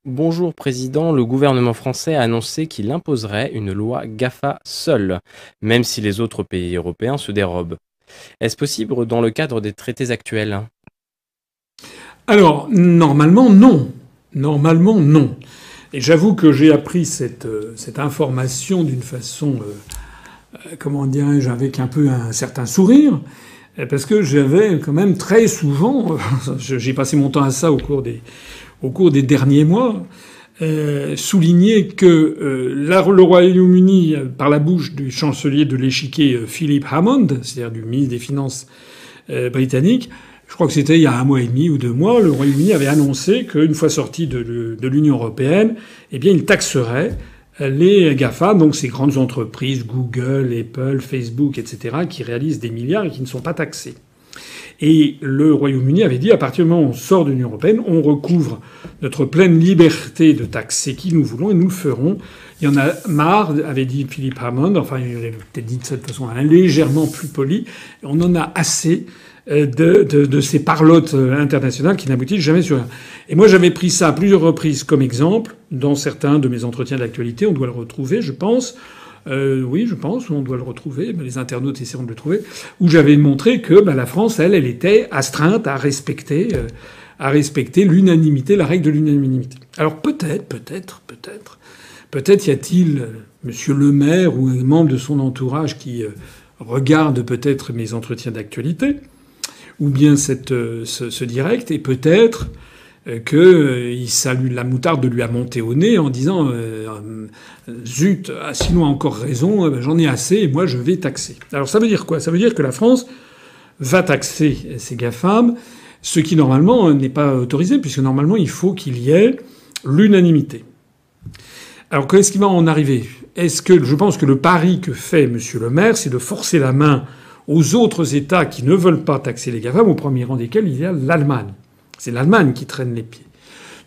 Bonjour Président, le gouvernement français a annoncé qu'il imposerait une loi GAFA seul, même si les autres pays européens se dérobent. Est-ce possible dans le cadre des traités actuels? Alors, normalement, non. Normalement, non. Et j'avoue que j'ai appris cette information d'une façon, comment dirais-je, avec un peu un certain sourire, parce que j'avais quand même très souvent, j'ai passé mon temps à ça au cours des derniers mois, souligné que le Royaume-Uni, par la bouche du chancelier de l'Échiquier Philip Hammond, c'est-à-dire du ministre des Finances britannique, je crois que c'était il y a un mois et demi ou 2 mois, le Royaume-Uni avait annoncé qu'une fois sorti de l'Union européenne, eh bien, il taxerait les GAFA, donc ces grandes entreprises, Google, Apple, Facebook, etc., qui réalisent des milliards et qui ne sont pas taxées. Et le Royaume-Uni avait dit, à partir du moment où on sort de l'Union européenne, on recouvre notre pleine liberté de taxer qui nous voulons et nous le ferons. Il y en a marre, avait dit Philip Hammond, enfin il avait peut-être dit de cette façon légèrement plus polie, on en a assez de ces parlottes internationales qui n'aboutissent jamais sur rien. Et moi j'avais pris ça à plusieurs reprises comme exemple dans certains de mes entretiens d'actualité, on doit le retrouver je pense. Oui, je pense, on doit le retrouver, les internautes essaieront de le trouver, où j'avais montré que la France, elle était astreinte à respecter l'unanimité, la règle de l'unanimité. Alors peut-être y a-t-il Monsieur le maire ou un membre de son entourage qui regarde peut-être mes entretiens d'actualité, ou bien ce direct, et peut-être qu'il salue la moutarde lui a monté au nez en disant zut, sinon a encore raison, j'en ai assez et moi je vais taxer. Alors ça veut dire quoi? Ça veut dire que la France va taxer ces GAFAM, ce qui normalement n'est pas autorisé puisque normalement il faut qu'il y ait l'unanimité. Alors qu'est-ce qui va en arriver? Je pense que le pari que fait Monsieur le maire, c'est de forcer la main aux autres États qui ne veulent pas taxer les GAFAM, au premier rang desquels il y a l'Allemagne. C'est l'Allemagne qui traîne les pieds.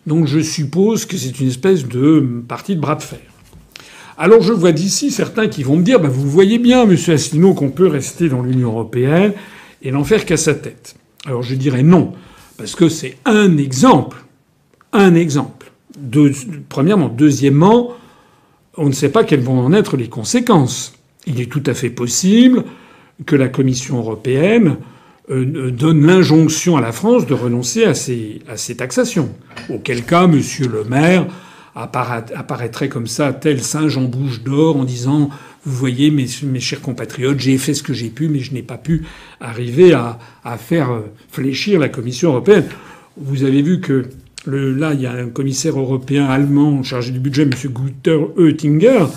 Donc je suppose que c'est une espèce de partie de bras de fer. Alors je vois d'ici certains qui vont me dire vous voyez bien, monsieur Asselineau, qu'on peut rester dans l'Union européenne et n'en faire qu'à sa tête. Alors je dirais non, parce que c'est un exemple. Un exemple. Premièrement. Deuxièmement, on ne sait pas quelles vont en être les conséquences. Il est tout à fait possible que la Commission européenne donne l'injonction à la France de renoncer à ces taxations. Auquel cas, monsieur le maire apparaîtrait comme ça, tel singe en bouche d'or, en disant vous voyez, mes chers compatriotes, j'ai fait ce que j'ai pu, mais je n'ai pas pu arriver à faire fléchir la Commission européenne. Vous avez vu que là, il y a un commissaire européen allemand chargé du budget, monsieur Günther Oettinger,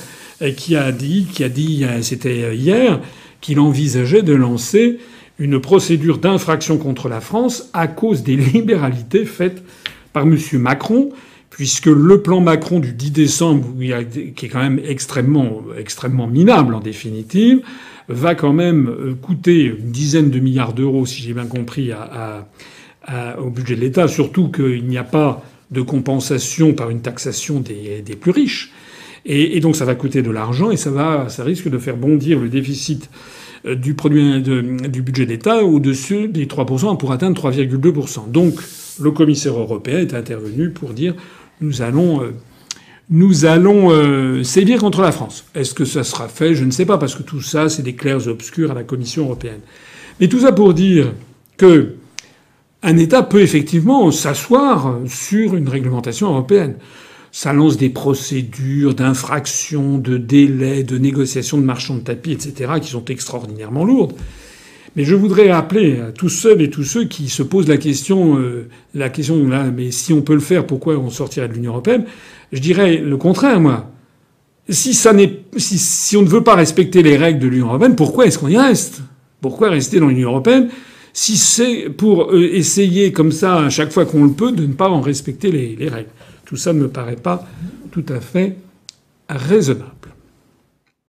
qui a dit, c'était hier, qu'il envisageait de lancer une procédure d'infraction contre la France à cause des libéralités faites par M. Macron, puisque le plan Macron du 10 décembre, qui est quand même extrêmement minable en définitive, va quand même coûter une dizaine de milliards d'euros, si j'ai bien compris, au budget de l'État, surtout qu'il n'y a pas de compensation par une taxation des plus riches. Et donc ça va coûter de l'argent et ça risque de faire bondir le déficit du budget d'État au-dessus des 3% pour atteindre 3,2%. Donc le commissaire européen est intervenu pour dire nous allons sévir contre la France. Est-ce que ça sera fait? Je ne sais pas, parce que tout ça, c'est des clairs obscurs à la Commission européenne. Mais tout ça pour dire que un État peut effectivement s'asseoir sur une réglementation européenne. Ça lance des procédures d'infraction, de délai, de négociation de marchands de tapis, etc., qui sont extraordinairement lourdes. Mais je voudrais rappeler à tous celles et tous ceux qui se posent la question là, mais si on peut le faire, pourquoi on sortirait de l'Union européenne? Je dirais le contraire, moi. Si on ne veut pas respecter les règles de l'Union européenne, pourquoi est-ce qu'on y reste? Pourquoi rester dans l'Union européenne si c'est pour essayer comme ça, à chaque fois qu'on le peut, de ne pas en respecter les règles? Tout ça ne me paraît pas tout à fait raisonnable.